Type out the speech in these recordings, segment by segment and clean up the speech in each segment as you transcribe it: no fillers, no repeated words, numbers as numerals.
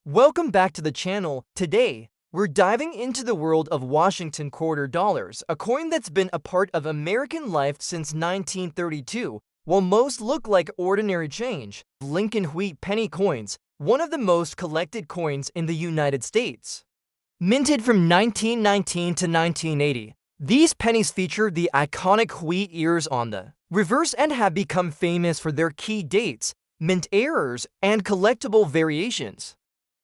Welcome back to the channel. Today, we're diving into the world of Washington quarter dollars, a coin that's been a part of American life since 1932. While most look like ordinary change, Lincoln wheat penny coins, one of the most collected coins in the United States. Minted from 1919 to 1980, these pennies feature the iconic wheat ears on the reverse and have become famous for their key dates, mint errors, and collectible variations.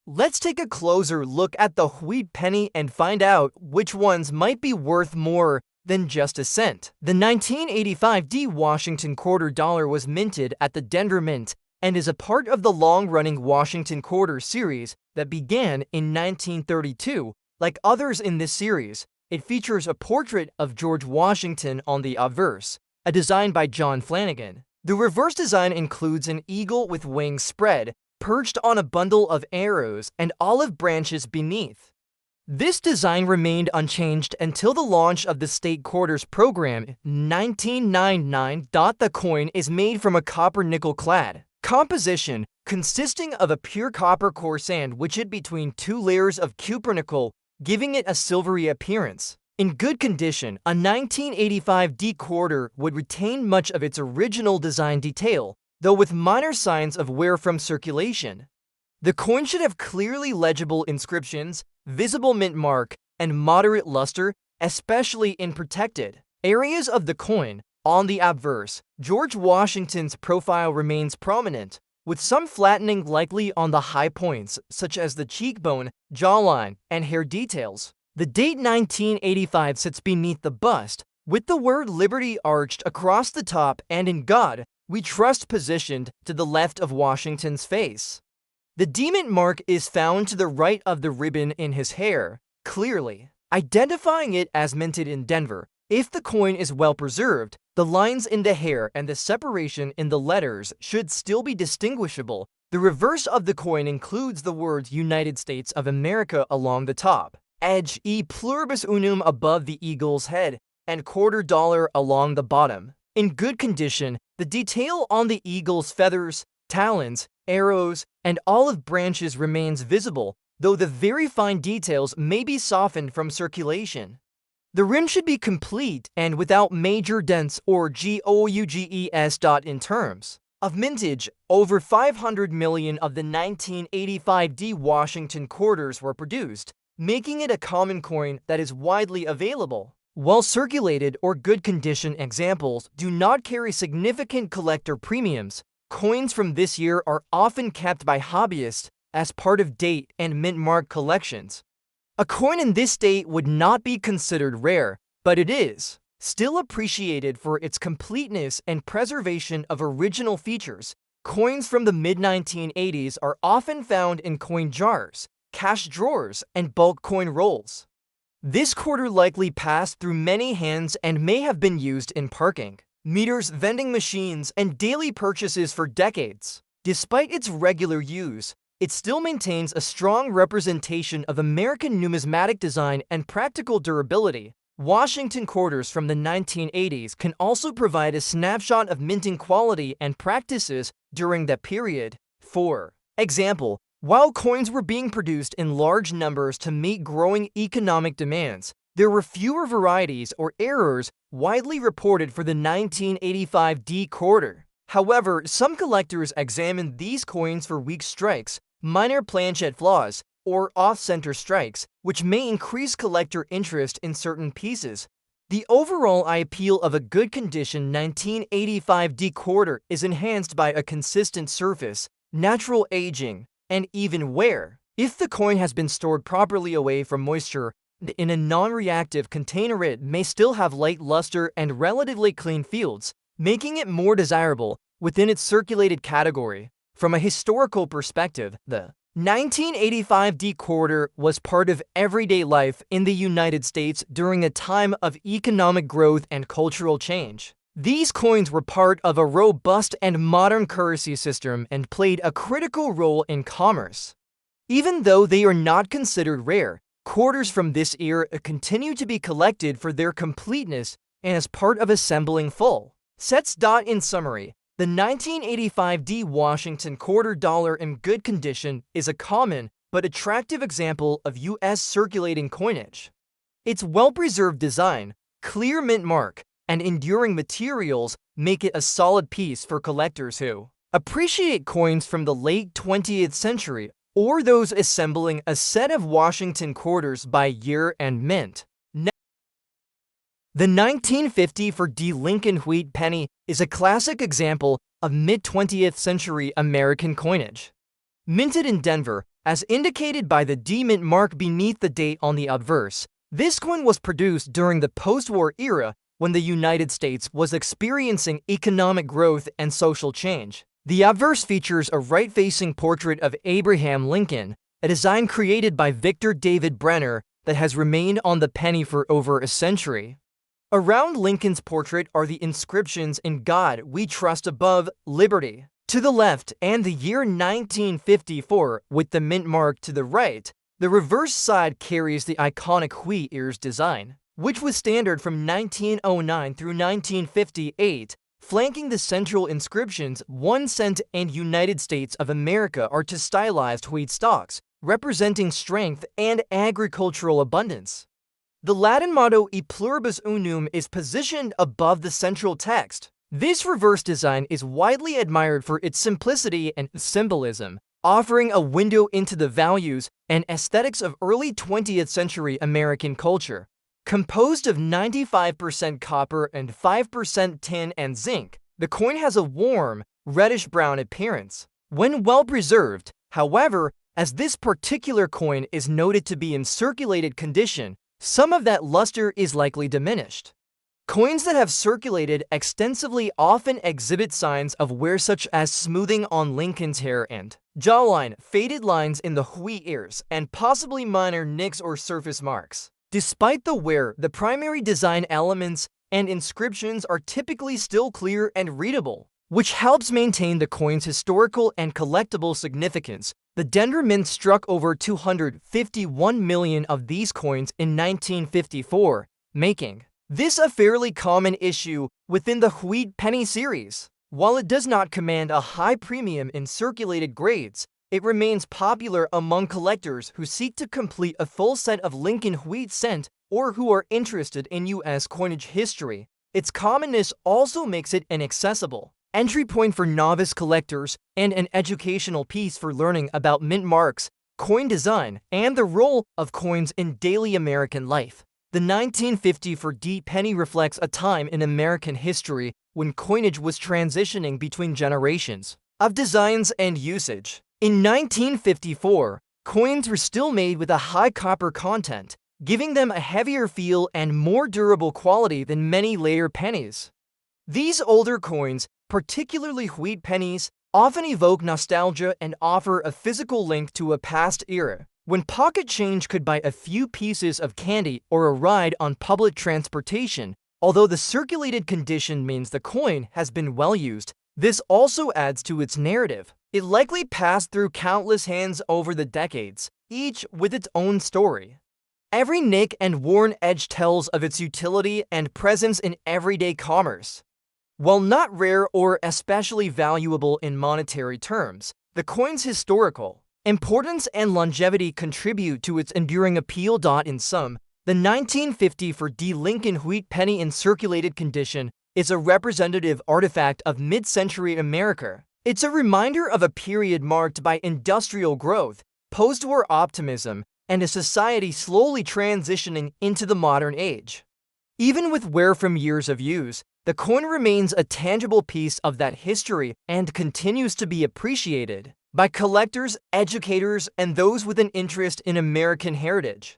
Let's take a closer look at the wheat penny and find out which ones might be worth more than just a cent. The 1985 Washington quarter dollar was minted at the Denver Mint and is a part of the long-running Washington quarter series that began in 1932. Like others in this series, it features a portrait of George Washington on the obverse, a design by John Flanagan. The reverse design includes an eagle with wings spread, perched on a bundle of arrows and olive branches beneath. This design remained unchanged until the launch of the state quarters program in 1999. The coin is made from a copper-nickel clad composition consisting of a pure copper core sandwiched between two layers of cupronickel, giving it a silvery appearance. In good condition, a 1985 quarter would retain much of its original design detail, though with minor signs of wear from circulation. The coin should have clearly legible inscriptions, visible mint mark, and moderate luster, especially in protected areas of the coin. On the obverse, George Washington's profile remains prominent, with some flattening likely on the high points, such as the cheekbone, jawline, and hair details. The date 1985 sits beneath the bust, with the word Liberty arched across the top and in God We Trust positioned to the left of Washington's face. The demon mark is found to the right of the ribbon in his hair, clearly identifying it as minted in Denver. If the coin is well preserved, the lines in the hair and the separation in the letters should still be distinguishable. The reverse of the coin includes the words United States of America along the top edge, e pluribus unum above the eagle's head, and quarter dollar along the bottom. In good condition, the detail on the eagle's feathers, talons, arrows, and olive branches remains visible, though the very fine details may be softened from circulation. The rim should be complete and without major dents or gouges. In terms of mintage, over 500 million of the 1985 Washington quarters were produced, making it a common coin that is widely available. While circulated or good condition examples do not carry significant collector premiums, coins from this year are often kept by hobbyists as part of date and mint mark collections. A coin in this state would not be considered rare, but it is still appreciated for its completeness and preservation of original features. Coins from the mid-1980s are often found in coin jars, cash drawers, and bulk coin rolls. This quarter likely passed through many hands and may have been used in parking meters, vending machines, and daily purchases for decades. Despite its regular use, it still maintains a strong representation of American numismatic design and practical durability. Washington quarters from the 1980s can also provide a snapshot of minting quality and practices during that period. For example, while coins were being produced in large numbers to meet growing economic demands, there were fewer varieties or errors widely reported for the 1985 quarter. However, some collectors examined these coins for weak strikes, minor planchet flaws, or off-center strikes, which may increase collector interest in certain pieces. The overall appeal of a good condition 1985 quarter is enhanced by a consistent surface, natural aging, and even wear. If the coin has been stored properly away from moisture in a non-reactive container, it may still have light luster and relatively clean fields, making it more desirable within its circulated category. From a historical perspective, the 1985 quarter was part of everyday life in the United States during a time of economic growth and cultural change. These coins were part of a robust and modern currency system and played a critical role in commerce. Even though they are not considered rare, quarters from this era continue to be collected for their completeness and as part of assembling full sets. In summary, the 1985 Washington quarter dollar in good condition is a common but attractive example of U.S. circulating coinage. Its well-preserved design, clear mint mark, and enduring materials make it a solid piece for collectors who appreciate coins from the late 20th century or those assembling a set of Washington quarters by year and mint. The 1950 for D. Lincoln Wheat penny is a classic example of mid-20th century American coinage. Minted in Denver, as indicated by the D mint mark beneath the date on the obverse, this coin was produced during the post-war era when the United States was experiencing economic growth and social change. The obverse features a right-facing portrait of Abraham Lincoln, a design created by Victor David Brenner that has remained on the penny for over a century. Around Lincoln's portrait are the inscriptions "In God We Trust" above, "Liberty" to the left, and the year 1954 with the mint mark to the right. The reverse side carries the iconic wheat ears design, which was standard from 1909 through 1958. Flanking the central inscriptions, 1 cent and United States of America are two stylized wheat stalks, representing strength and agricultural abundance. The Latin motto "E pluribus unum" is positioned above the central text. This reverse design is widely admired for its simplicity and symbolism, offering a window into the values and aesthetics of early 20th century American culture. Composed of 95% copper and 5% tin and zinc, the coin has a warm, reddish-brown appearance. When well preserved, however, as this particular coin is noted to be in circulated condition, some of that luster is likely diminished. Coins that have circulated extensively often exhibit signs of wear, such as smoothing on Lincoln's hair and jawline, faded lines in the wheat ears, and possibly minor nicks or surface marks. Despite the wear, the primary design elements and inscriptions are typically still clear and readable, which helps maintain the coin's historical and collectible significance. The Denver Mint struck over 251 million of these coins in 1954, making this a fairly common issue within the wheat penny series. While it does not command a high premium in circulated grades, it remains popular among collectors who seek to complete a full set of Lincoln wheat cent or who are interested in U.S. coinage history. Its commonness also makes it an accessible entry point for novice collectors and an educational piece for learning about mint marks, coin design, and the role of coins in daily American life. The 1950 for D penny reflects a time in American history when coinage was transitioning between generations of designs and usage. In 1954, coins were still made with a high copper content, giving them a heavier feel and more durable quality than many later pennies. These older coins, particularly wheat pennies, often evoke nostalgia and offer a physical link to a past era, when pocket change could buy a few pieces of candy or a ride on public transportation. Although the circulated condition means the coin has been well used, this also adds to its narrative. It likely passed through countless hands over the decades, each with its own story. Every nick and worn edge tells of its utility and presence in everyday commerce. While not rare or especially valuable in monetary terms, the coin's historical importance and longevity contribute to its enduring appeal. In sum, the 1950 for D Lincoln wheat penny in circulated condition is a representative artifact of mid-century America. It's a reminder of a period marked by industrial growth, post-war optimism, and a society slowly transitioning into the modern age. Even with wear from years of use, the coin remains a tangible piece of that history and continues to be appreciated by collectors, educators, and those with an interest in American heritage.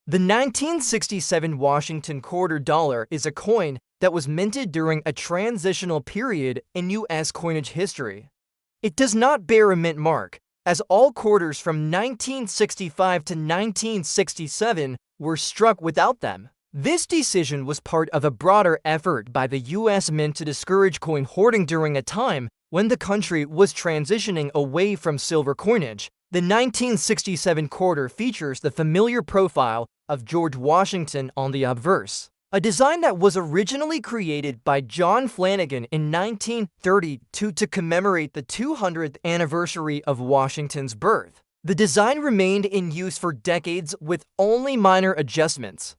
The 1967 Washington quarter dollar is a coin that was minted during a transitional period in U.S. coinage history. It does not bear a mint mark, as all quarters from 1965 to 1967 were struck without them. This decision was part of a broader effort by the U.S. Mint to discourage coin hoarding during a time when the country was transitioning away from silver coinage. The 1967 quarter features the familiar profile of George Washington on the obverse, a design that was originally created by John Flanagan in 1932 to commemorate the 200th anniversary of Washington's birth. The design remained in use for decades with only minor adjustments.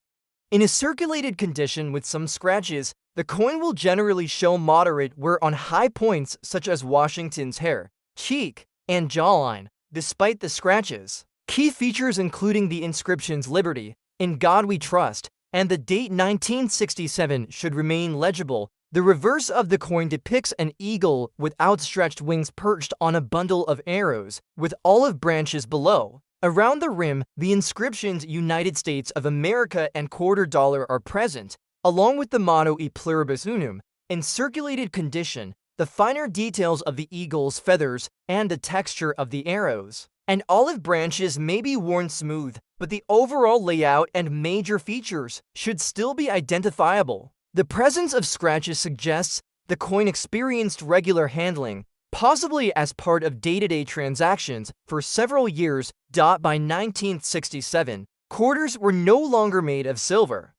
In a circulated condition with some scratches, the coin will generally show moderate wear on high points such as Washington's hair, cheek, and jawline, despite the scratches. Key features including the inscriptions "Liberty," "In God We Trust," and the date 1967 should remain legible. The reverse of the coin depicts an eagle with outstretched wings perched on a bundle of arrows, with olive branches below. Around the rim, the inscriptions "United States of America" and $quarter are present, along with the motto "E pluribus unum." In circulated condition, the finer details of the eagle's feathers and the texture of the arrows and olive branches may be worn smooth, but the overall layout and major features should still be identifiable. The presence of scratches suggests the coin experienced regular handling, possibly as part of day-to-day transactions for several years. By 1967, quarters were no longer made of silver.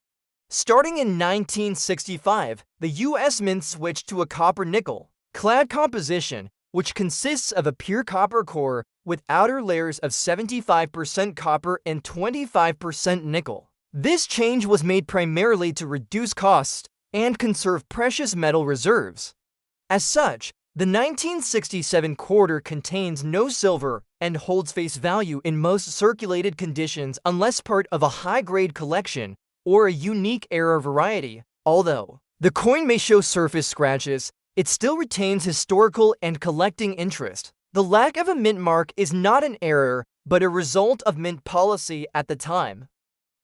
Starting in 1965, the U.S. Mint switched to a copper-nickel clad composition, which consists of a pure copper core with outer layers of 75% copper and 25% nickel. This change was made primarily to reduce costs and conserve precious metal reserves. As such, the 1967 quarter contains no silver and holds face value in most circulated conditions unless part of a high-grade collection or a unique era variety. Although the coin may show surface scratches, it still retains historical and collecting interest. The lack of a mint mark is not an error, but a result of mint policy at the time.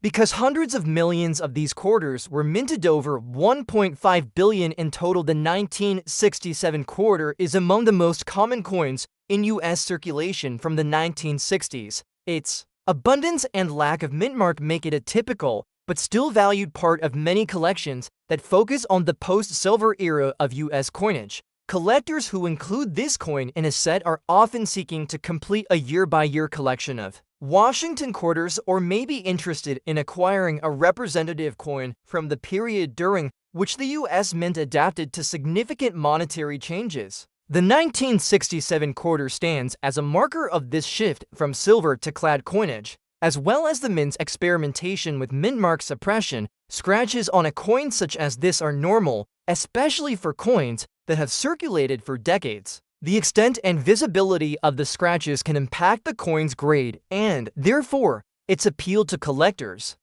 Because hundreds of millions of these quarters were minted, over 1.5 billion in total, the 1967 quarter is among the most common coins in U.S. circulation from the 1960s. Its abundance and lack of mint mark make it a typical, but still valued part of many collections that focus on the post-silver era of U.S. coinage. Collectors who include this coin in a set are often seeking to complete a year-by-year collection of Washington quarters, or may be interested in acquiring a representative coin from the period during which the U.S. Mint adapted to significant monetary changes. The 1967 quarter stands as a marker of this shift from silver to clad coinage, as well as the Mint's experimentation with mint mark suppression. Scratches on a coin such as this are normal, especially for coins that have circulated for decades. The extent and visibility of the scratches can impact the coin's grade and, therefore, its appeal to collectors.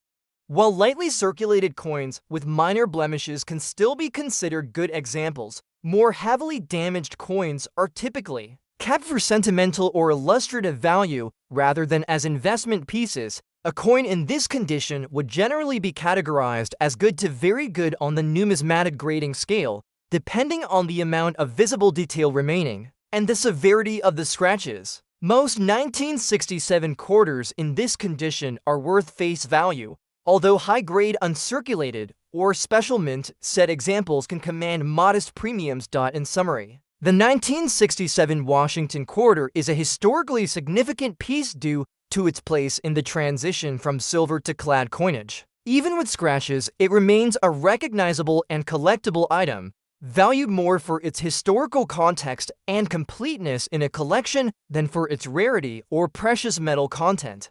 While lightly circulated coins with minor blemishes can still be considered good examples, more heavily damaged coins are typically kept for sentimental or illustrative value rather than as investment pieces. A coin in this condition would generally be categorized as good to very good on the numismatic grading scale, depending on the amount of visible detail remaining and the severity of the scratches. Most 1967 quarters in this condition are worth face value, although high-grade uncirculated or special mint set examples can command modest premiums. In summary, the 1967 Washington quarter is a historically significant piece due to its place in the transition from silver to clad coinage. Even with scratches, it remains a recognizable and collectible item, valued more for its historical context and completeness in a collection than for its rarity or precious metal content.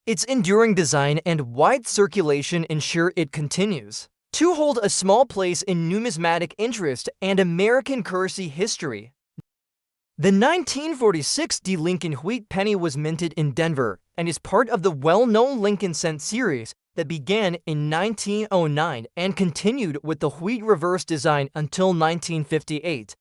Its enduring design and wide circulation ensure it continues to hold a small place in numismatic interest and American currency history. The 1946 D. Lincoln Wheat penny was minted in Denver and is part of the well-known Lincoln cent series that began in 1909 and continued with the wheat reverse design until 1958.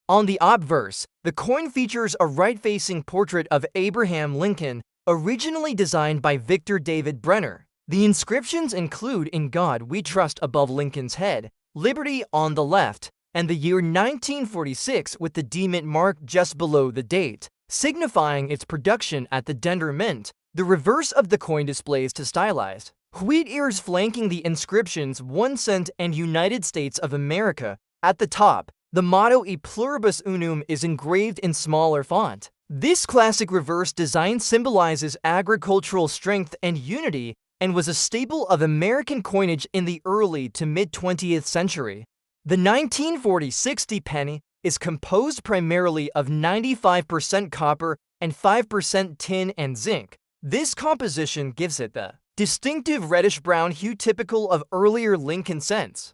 On the obverse, the coin features a right-facing portrait of Abraham Lincoln, originally designed by Victor David Brenner. The inscriptions include "In God We Trust" above Lincoln's head, "Liberty" on the left, and the year 1946 with the D Mint mark just below the date, signifying its production at the Denver Mint. The reverse of the coin displays two stylized wheat ears flanking the inscriptions 1 cent and United States of America. At the top, the motto "E pluribus unum" is engraved in smaller font. This classic reverse design symbolizes agricultural strength and unity and was a staple of American coinage in the early to mid-20th century. The 1946 D penny is composed primarily of 95% copper and 5% tin and zinc. This composition gives it the distinctive reddish-brown hue typical of earlier Lincoln cents.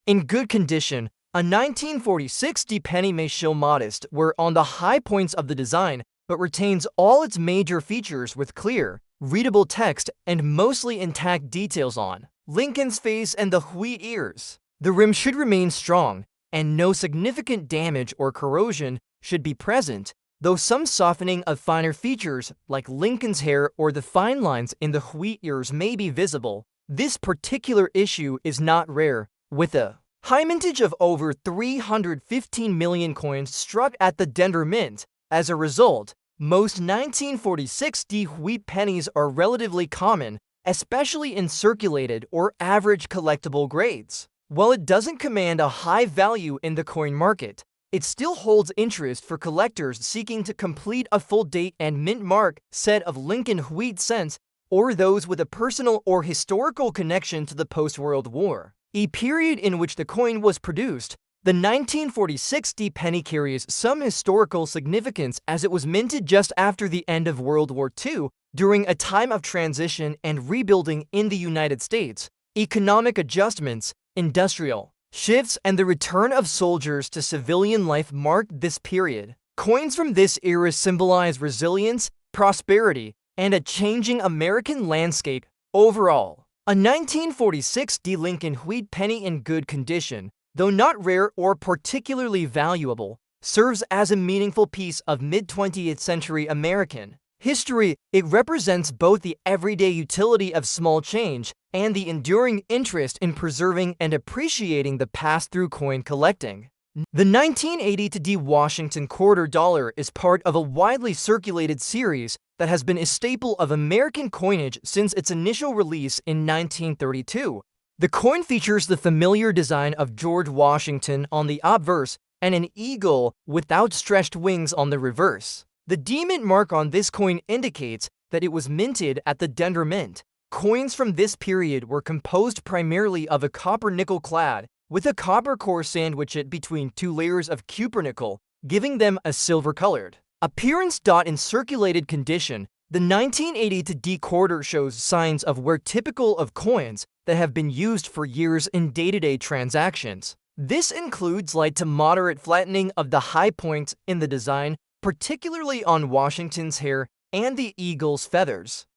In good condition, a 1946 D penny may show modest wear on the high points of the design, but retains all its major features with clear, readable text and mostly intact details on Lincoln's face and the wheat ears. The rim should remain strong, and no significant damage or corrosion should be present, though some softening of finer features like Lincoln's hair or the fine lines in the wheat ears may be visible. This particular issue is not rare, with a high mintage of over 315 million coins struck at the Denver Mint. As a result, most 1946 D wheat pennies are relatively common, especially in circulated or average collectible grades. While it doesn't command a high value in the coin market, it still holds interest for collectors seeking to complete a full date and mint mark set of Lincoln wheat cents, or those with a personal or historical connection to the post-World War, a period in which the coin was produced. The 1946 D penny carries some historical significance as it was minted just after the end of World War II, during a time of transition and rebuilding in the United States. Economic adjustments, industrial shifts, and the return of soldiers to civilian life marked this period. Coins from this era symbolize resilience, prosperity, and a changing American landscape. Overall, a 1946 D Lincoln wheat penny in good condition, though not rare or particularly valuable, serves as a meaningful piece of mid-20th century American history. It represents both the everyday utility of small change and the enduring interest in preserving and appreciating the past through coin collecting. The 1980 D Washington quarter dollar is part of a widely circulated series that has been a staple of American coinage since its initial release in 1932. The coin features the familiar design of George Washington on the obverse and an eagle with outstretched wings on the reverse. The D mint mark on this coin indicates that it was minted at the Denver Mint. Coins from this period were composed primarily of a copper nickel clad, with a copper core sandwiched it between two layers of cupronickel, giving them a silver-colored appearance. In circulated condition, the 1980 D quarter shows signs of wear typical of coins that have been used for years in day-to-day transactions. This includes light to moderate flattening of the high points in the design, particularly on Washington's hair and the eagle's feathers.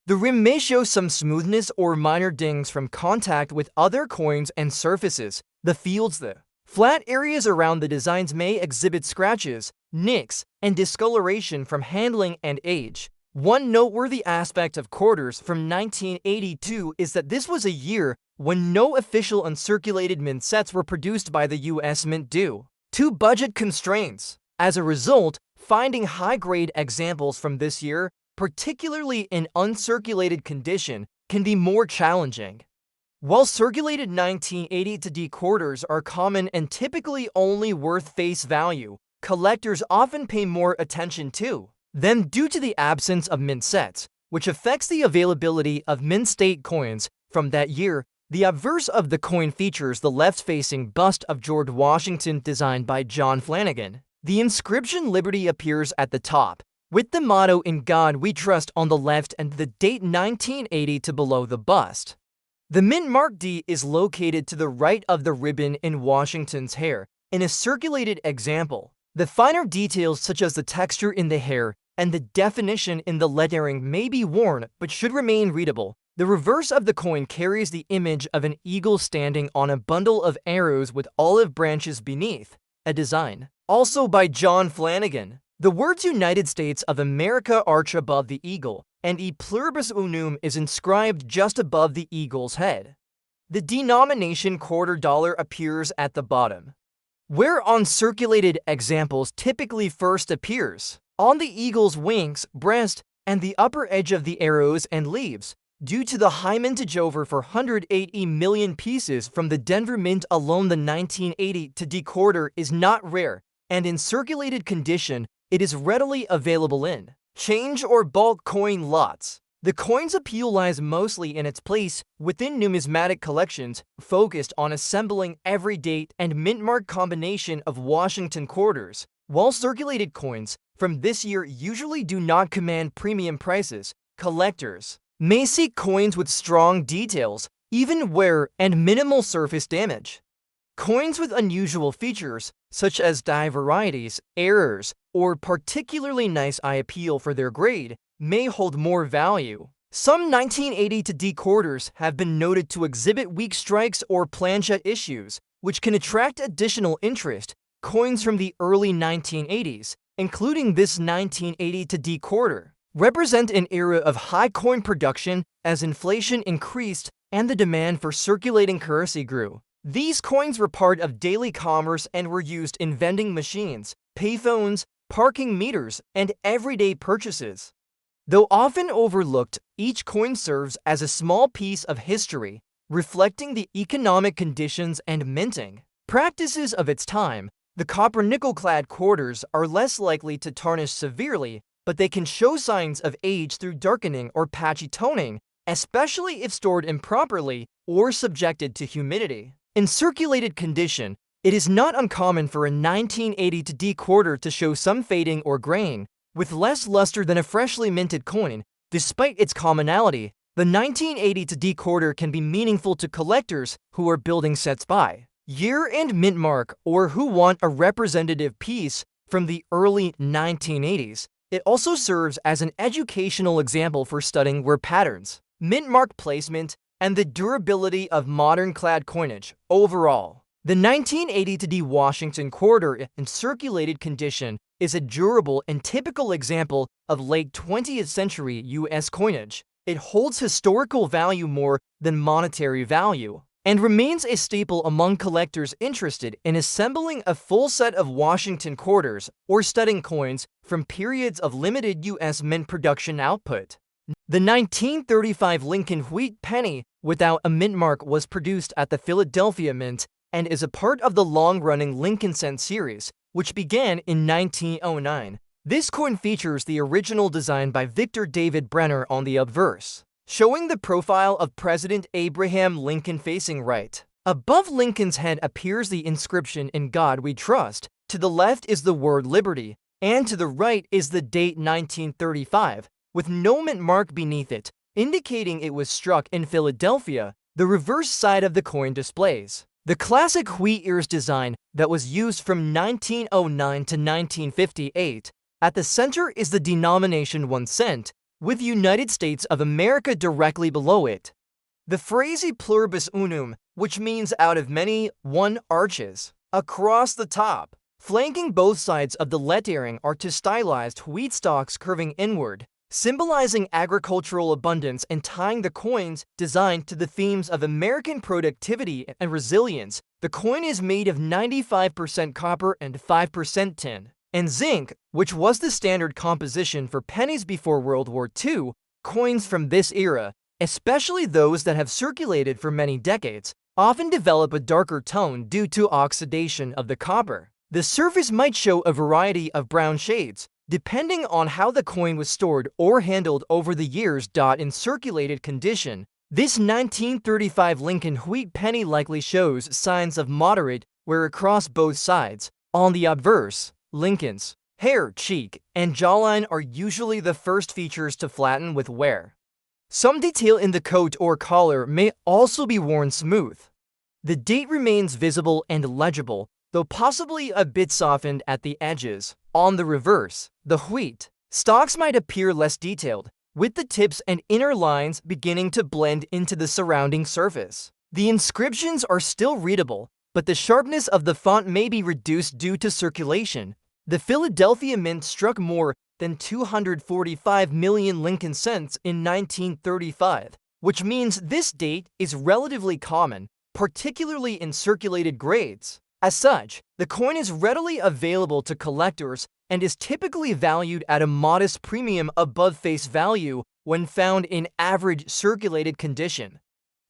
The rim may show some smoothness or minor dings from contact with other coins and surfaces. The flat areas around the designs may exhibit scratches, nicks, and discoloration from handling and age. One noteworthy aspect of quarters from 1982 is that this was a year when no official uncirculated mint sets were produced by the U.S. Mint due to budget constraints. As a result, finding high-grade examples from this year, particularly in uncirculated condition, can be more challenging. While circulated 1980 D quarters are common and typically only worth face value, collectors often pay more attention to them due to the absence of mint sets, which affects the availability of mint state coins from that year. The obverse of the coin features the left-facing bust of George Washington designed by John Flanagan. The inscription Liberty appears at the top, with the motto "In God We Trust" on the left and the date 1980 below the bust. The mint mark D is located to the right of the ribbon in Washington's hair. In a circulated example, the finer details such as the texture in the hair and the definition in the lettering may be worn but should remain readable. The reverse of the coin carries the image of an eagle standing on a bundle of arrows with olive branches beneath, a design also by John Flanagan. The words United States of America arch above the eagle, and E pluribus unum is inscribed just above the eagle's head. The denomination quarter dollar appears at the bottom, where uncirculated examples typically first appears on the eagle's wings, breast, and the upper edge of the arrows and leaves. Due to the high mintage over 480 million pieces from the Denver Mint alone, the 1980 D quarter is not rare, and in circulated condition, it is readily available in change or bulk coin lots. The coin's appeal lies mostly in its place within numismatic collections focused on assembling every date and mint mark combination of Washington quarters, while circulated coins from this year usually do not command premium prices. Collectors may seek coins with strong details, even wear, and minimal surface damage. Coins with unusual features, such as dye varieties, errors, or particularly nice eye appeal for their grade, may hold more value. Some 1980 to D quarters have been noted to exhibit weak strikes or planchette issues, which can attract additional interest. Coins from the early 1980s, including this 1980 to D quarter, represent an era of high coin production as inflation increased and the demand for circulating currency grew. These coins were part of daily commerce and were used in vending machines, payphones, parking meters, and everyday purchases. Though often overlooked, each coin serves as a small piece of history, reflecting the economic conditions and minting practices of its time. The copper nickel-clad quarters are less likely to tarnish severely, but they can show signs of age through darkening or patchy toning, especially if stored improperly or subjected to humidity. In circulated condition, it is not uncommon for a 1980 to D quarter to show some fading or graying, with less luster than a freshly minted coin. Despite its commonality, the 1980 to D quarter can be meaningful to collectors who are building sets by year and mint mark or who want a representative piece from the early 1980s. It also serves as an educational example for studying wear patterns, mint mark placement, and the durability of modern clad coinage. Overall, the 1980 to D Washington quarter in circulated condition is a durable and typical example of late 20th century U.S. coinage. It holds historical value more than monetary value, and remains a staple among collectors interested in assembling a full set of Washington quarters or studying coins from periods of limited U.S. mint production output. The 1935 Lincoln Wheat penny without a mint mark was produced at the Philadelphia Mint and is a part of the long-running Lincoln Cent series, which began in 1909. This coin features the original design by Victor David Brenner on the obverse, showing the profile of President Abraham Lincoln facing right. Above Lincoln's head appears the inscription "In God We Trust." To the left is the word liberty, and to the right is the date 1935, with no mint mark beneath it, indicating it was struck in Philadelphia. The reverse side of the coin displays the classic wheat ears design that was used from 1909 to 1958. At the center is the denomination 1 cent, with United States of America directly below it. The phrase "e pluribus unum," which means out of many, one arches, across the top, flanking both sides of the lettering are two stylized wheat stalks curving inward, symbolizing agricultural abundance and tying the coin's design to the themes of American productivity and resilience. The coin is made of 95% copper and 5% tin and zinc, which was the standard composition for pennies before World War II. Coins from this era, especially those that have circulated for many decades, often develop a darker tone due to oxidation of the copper. The surface might show a variety of brown shades, depending on how the coin was stored or handled over the years. In circulated condition, this 1935 Lincoln Wheat penny likely shows signs of moderate wear across both sides. On the obverse, Lincoln's hair, cheek, and jawline are usually the first features to flatten with wear. Some detail in the coat or collar may also be worn smooth. The date remains visible and legible, though possibly a bit softened at the edges. On the reverse, the wheat stalks might appear less detailed, with the tips and inner lines beginning to blend into the surrounding surface. The inscriptions are still readable, but the sharpness of the font may be reduced due to circulation. The Philadelphia Mint struck more than 245 million Lincoln cents in 1935, which means this date is relatively common, particularly in circulated grades. As such, the coin is readily available to collectors and is typically valued at a modest premium above face value when found in average circulated condition.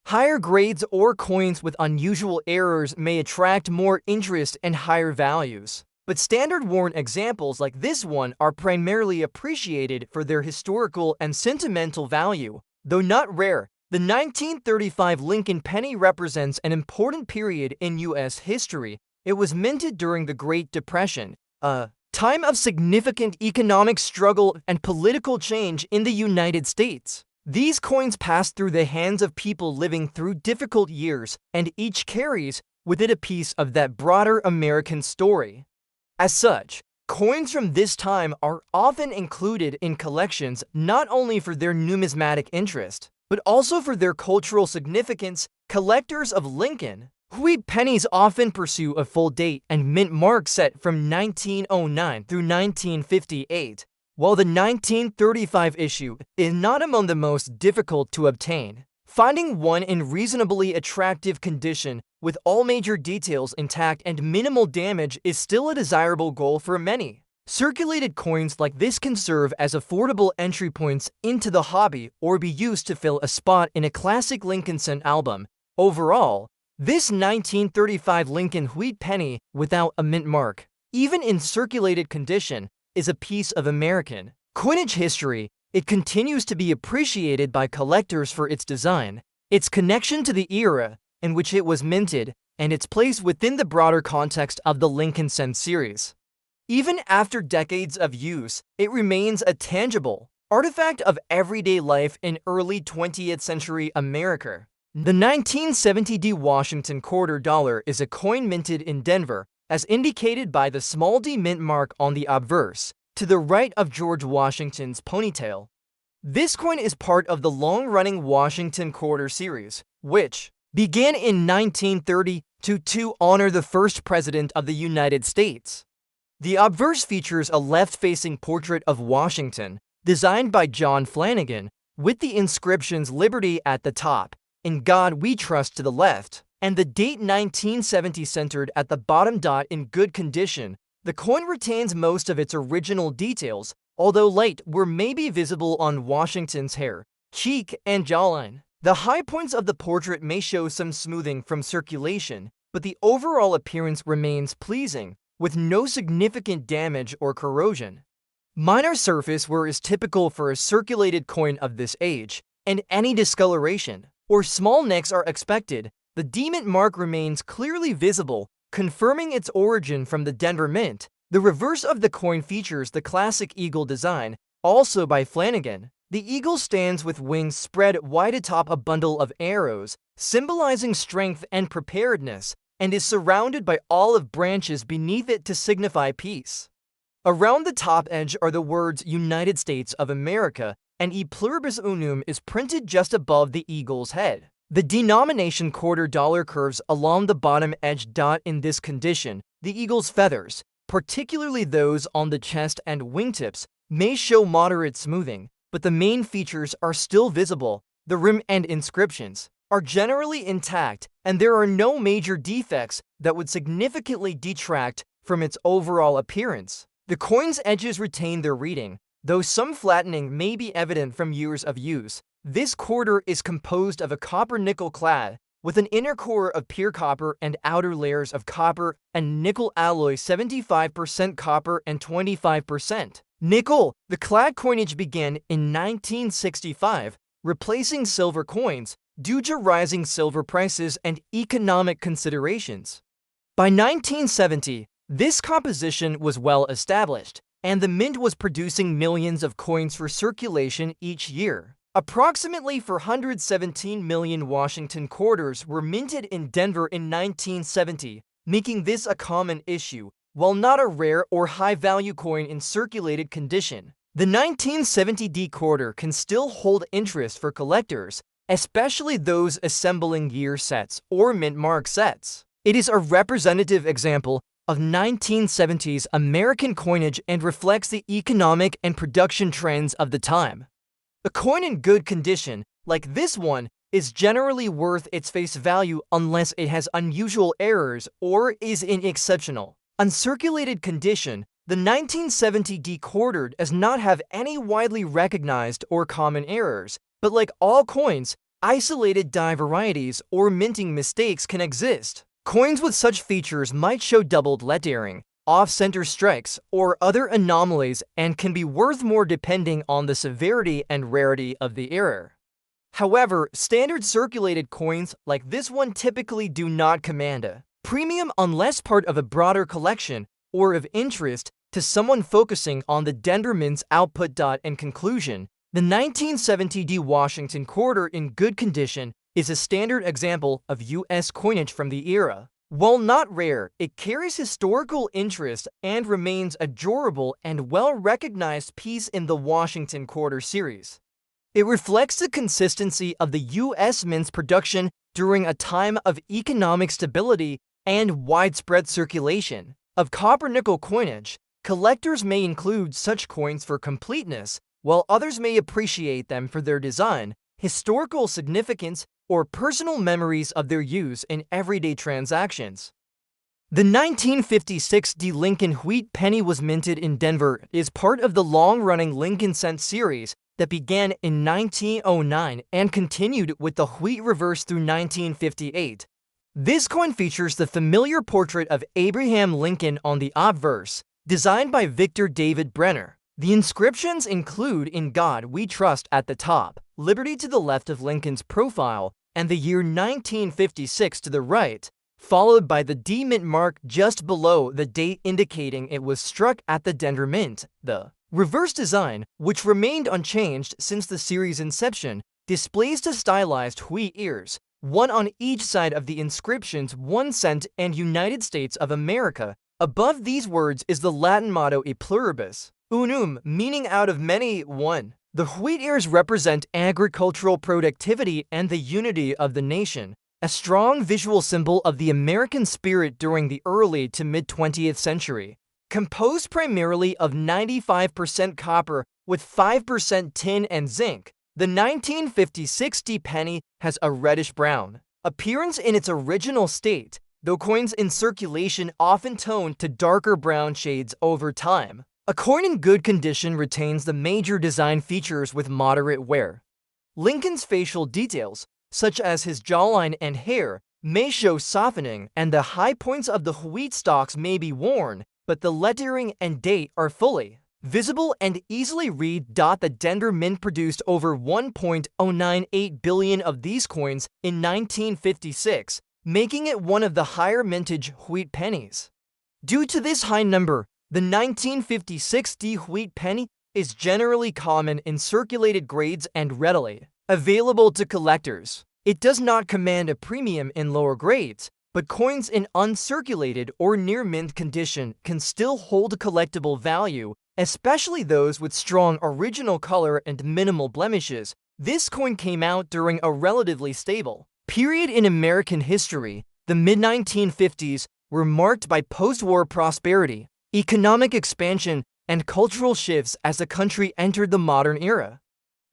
Higher grades or coins with unusual errors may attract more interest and higher values, but standard worn examples like this one are primarily appreciated for their historical and sentimental value. Though not rare, the 1935 Lincoln penny represents an important period in U.S. history. It was minted during the Great Depression, a time of significant economic struggle and political change in the United States. These coins pass through the hands of people living through difficult years, and each carries with it a piece of that broader American story. As such, coins from this time are often included in collections not only for their numismatic interest, but also for their cultural significance. Collectors of Lincoln Wheat pennies often pursue a full date and mint mark set from 1909 through 1958, while the 1935 issue is not among the most difficult to obtain. Finding one in reasonably attractive condition with all major details intact and minimal damage is still a desirable goal for many. Circulated coins like this can serve as affordable entry points into the hobby or be used to fill a spot in a classic Lincoln Cent album. Overall, this 1935 Lincoln wheat penny without a mint mark, even in circulated condition, is a piece of American coinage history. It continues to be appreciated by collectors for its design, its connection to the era in which it was minted, and its place within the broader context of the Lincoln Cent series. Even after decades of use, it remains a tangible artifact of everyday life in early 20th century America. The 1970 Washington quarter dollar is a coin minted in Denver, as indicated by the small d mint mark on the obverse, to the right of George Washington's ponytail. This coin is part of the long-running Washington quarter series, which began in 1930 to honor the first president of the United States. The obverse features a left-facing portrait of Washington, designed by John Flanagan, with the inscriptions "Liberty" at the top, "In God We Trust" to the left, and the date 1970 centered at the bottom. In good condition, the coin retains most of its original details, although light were maybe visible on Washington's hair, cheek, and jawline. The high points of the portrait may show some smoothing from circulation, but the overall appearance remains pleasing, with no significant damage or corrosion. Minor surface wear is typical for a circulated coin of this age, and any discoloration or small nicks are expected. The D-mint mark remains clearly visible, confirming its origin from the Denver Mint. The reverse of the coin features the classic eagle design, also by Flanagan. The eagle stands with wings spread wide atop a bundle of arrows, symbolizing strength and preparedness, and is surrounded by olive branches beneath it to signify peace. Around the top edge are the words "United States of America," and "E Pluribus Unum" is printed just above the eagle's head. The denomination quarter dollar curves along the bottom edge. In this condition, the eagle's feathers, particularly those on the chest and wingtips, may show moderate smoothing, but the main features are still visible. The rim and inscriptions are generally intact, and there are no major defects that would significantly detract from its overall appearance. The coin's edges retain their reading, though some flattening may be evident from years of use. This quarter is composed of a copper-nickel clad, with an inner core of pure copper and outer layers of copper and nickel alloy, 75% copper and 25% nickel. The clad coinage began in 1965, replacing silver coins due to rising silver prices and economic considerations. By 1970, this composition was well established, and the mint was producing millions of coins for circulation each year. Approximately 417 million Washington quarters were minted in Denver in 1970, making this a common issue, while not a rare or high-value coin in circulated condition. The 1970 D quarter can still hold interest for collectors, especially those assembling year sets or mint mark sets. It is a representative example of 1970s American coinage and reflects the economic and production trends of the time. A coin in good condition, like this one, is generally worth its face value unless it has unusual errors or is in exceptional, uncirculated condition. The 1970 D quarter does not have any widely recognized or common errors, but like all coins, isolated die varieties or minting mistakes can exist. Coins with such features might show doubled lettering, off-center strikes, or other anomalies, and can be worth more depending on the severity and rarity of the error. However, standard circulated coins like this one typically do not command a premium unless part of a broader collection or of interest to someone focusing on the Denver Mint's output. In conclusion, the 1970 D Washington quarter in good condition is a standard example of U.S. coinage from the era. While not rare, it carries historical interest and remains a durable and well-recognized piece in the Washington quarter series. It reflects the consistency of the U.S. Mint's production during a time of economic stability and widespread circulation of copper-nickel coinage. Collectors may include such coins for completeness, while others may appreciate them for their design, historical significance, or personal memories of their use in everyday transactions. The 1956 D Lincoln Wheat Penny was minted in Denver is part of the long-running Lincoln Cent series that began in 1909 and continued with the wheat reverse through 1958. This coin features the familiar portrait of Abraham Lincoln on the obverse, designed by Victor David Brenner. The inscriptions include "In God We Trust" at the top, "Liberty" to the left of Lincoln's profile, and the year 1956 to the right, followed by the D Mint mark just below the date indicating it was struck at the Denver Mint. The reverse design, which remained unchanged since the series' inception, displays two stylized wheat ears, one on each side of the inscriptions 1 cent and United States of America. Above these words is the Latin motto E pluribus unum, meaning out of many, one. The wheat ears represent agricultural productivity and the unity of the nation, a strong visual symbol of the American spirit during the early to mid-20th century. Composed primarily of 95% copper with 5% tin and zinc, the 1956 D penny has a reddish-brown appearance in its original state, though coins in circulation often tone to darker brown shades over time. A coin in good condition retains the major design features with moderate wear. Lincoln's facial details, such as his jawline and hair, may show softening, and the high points of the wheat stalks may be worn, but the lettering and date are fully visible and easily read. The Denver Mint produced over 1.098 billion of these coins in 1956, making it one of the higher mintage wheat pennies. Due to this high number, the 1956 D Wheat Penny is generally common in circulated grades and readily available to collectors. It does not command a premium in lower grades, but coins in uncirculated or near mint condition can still hold collectible value, especially those with strong original color and minimal blemishes. This coin came out during a relatively stable period in American history. The mid-1950s were marked by post-war prosperity, economic expansion, and cultural shifts as the country entered the modern era.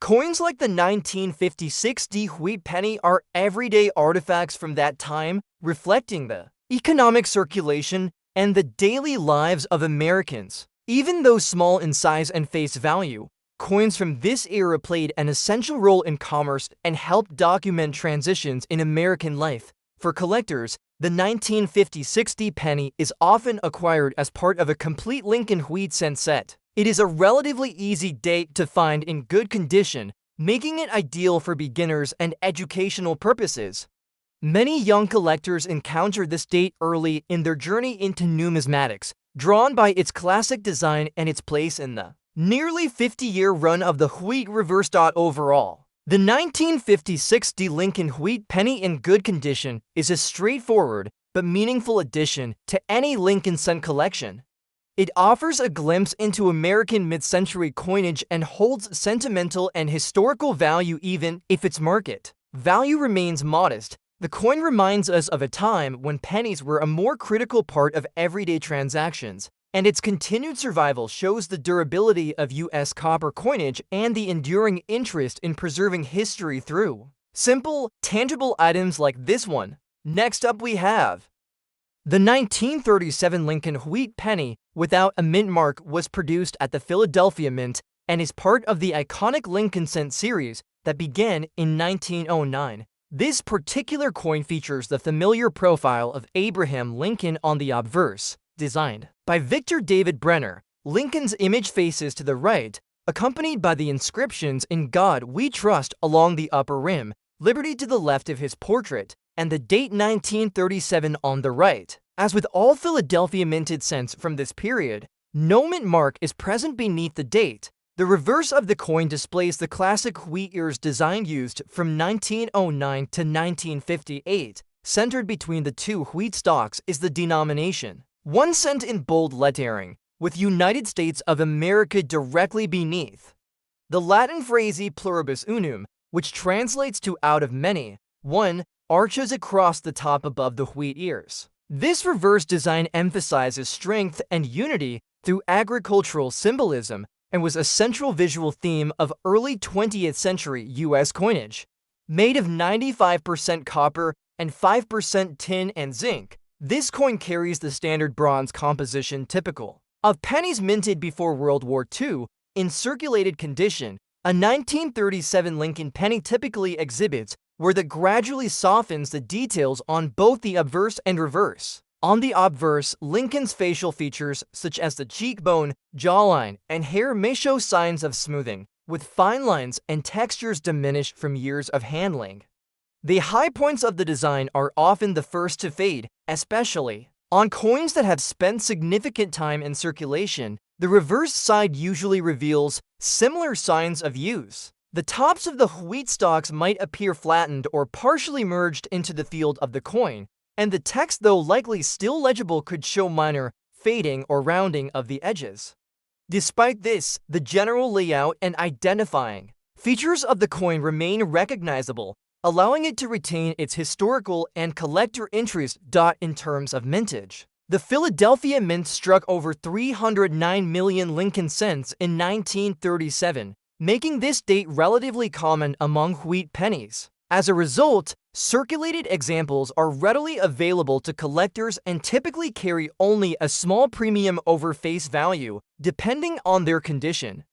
Coins like the 1956 D Wheat Penny are everyday artifacts from that time, reflecting the economic circulation and the daily lives of Americans. Even though small in size and face value, coins from this era played an essential role in commerce and helped document transitions in American life. For collectors, the 1956 D penny is often acquired as part of a complete Lincoln Wheat Cent set. It is a relatively easy date to find in good condition, making it ideal for beginners and educational purposes. Many young collectors encounter this date early in their journey into numismatics, drawn by its classic design and its place in the nearly 50-year run of the wheat reverse. Overall, the 1956 D Lincoln Wheat Penny in good condition is a straightforward but meaningful addition to any Lincoln Cent collection. It offers a glimpse into American mid-century coinage and holds sentimental and historical value even if its market value remains modest. The coin reminds us of a time when pennies were a more critical part of everyday transactions, and its continued survival shows the durability of U.S. copper coinage and the enduring interest in preserving history through simple, tangible items like this one. Next up we have the 1937 Lincoln Wheat Penny without a mint mark was produced at the Philadelphia Mint and is part of the iconic Lincoln Cent series that began in 1909. This particular coin features the familiar profile of Abraham Lincoln on the obverse, designed by Victor David Brenner. Lincoln's image faces to the right, accompanied by the inscriptions "In God We Trust" along the upper rim, "Liberty" to the left of his portrait, and the date 1937 on the right. As with all Philadelphia minted cents from this period, No mint mark is present beneath the date. The reverse of the coin displays the classic wheat ears design used from 1909 to 1958. Centered between the two wheat stalks is the denomination, 1 cent in bold lettering, with United States of America directly beneath. The Latin phrase e pluribus unum, which translates to out of many, one, arches across the top above the wheat ears. This reverse design emphasizes strength and unity through agricultural symbolism and was a central visual theme of early 20th century U.S. coinage. Made of 95% copper and 5% tin and zinc, this coin carries the standard bronze composition typical of pennies minted before World War II. In circulated condition, a 1937 Lincoln penny typically exhibits where that gradually softens the details on both the obverse and reverse. On the obverse, Lincoln's facial features, such as the cheekbone, jawline, and hair, may show signs of smoothing, with fine lines and textures diminished from years of handling. The high points of the design are often the first to fade, especially on coins that have spent significant time in circulation. The reverse side usually reveals similar signs of use. The tops of the wheat stalks might appear flattened or partially merged into the field of the coin, and the text, though likely still legible, could show minor fading or rounding of the edges. Despite this, the general layout and identifying features of the coin remain recognizable, allowing it to retain its historical and collector interest. In terms of mintage, the Philadelphia Mint struck over 309 million Lincoln cents in 1937, making this date relatively common among wheat pennies. As a result, circulated examples are readily available to collectors and typically carry only a small premium over face value, depending on their condition.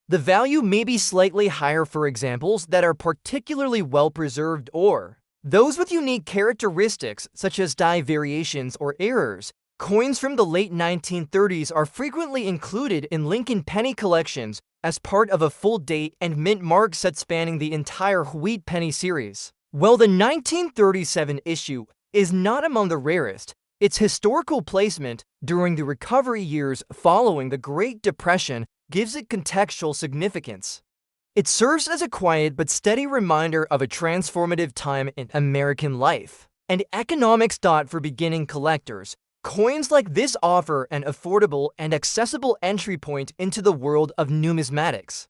The value may be slightly higher for examples that are particularly well preserved or those with unique characteristics such as die variations or errors. Coins from the late 1930s are frequently included in Lincoln penny collections as part of a full date and mint mark set spanning the entire wheat penny series. While the 1937 issue is not among the rarest, its historical placement during the recovery years following the Great Depression gives it contextual significance. It serves as a quiet but steady reminder of a transformative time in American life and economics. For beginning collectors, coins like this offer an affordable and accessible entry point into the world of numismatics.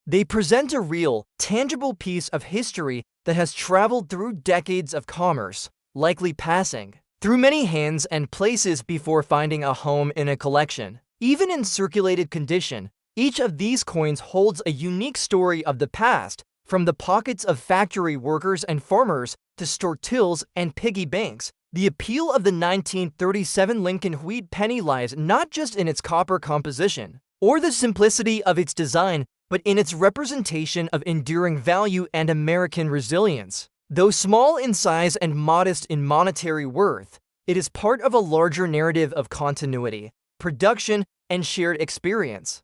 They present a real, tangible piece of history that has traveled through decades of commerce, likely passing through many hands and places before finding a home in a collection. Even in circulated condition, each of these coins holds a unique story of the past, from the pockets of factory workers and farmers to store tills and piggy banks. The appeal of the 1937 Lincoln wheat penny lies not just in its copper composition or the simplicity of its design, but in its representation of enduring value and American resilience. Though small in size and modest in monetary worth, it is part of a larger narrative of continuity, production, and shared experience.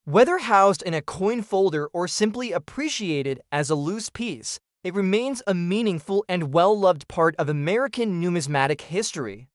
Whether housed in a coin folder or simply appreciated as a loose piece, it remains a meaningful and well-loved part of American numismatic history.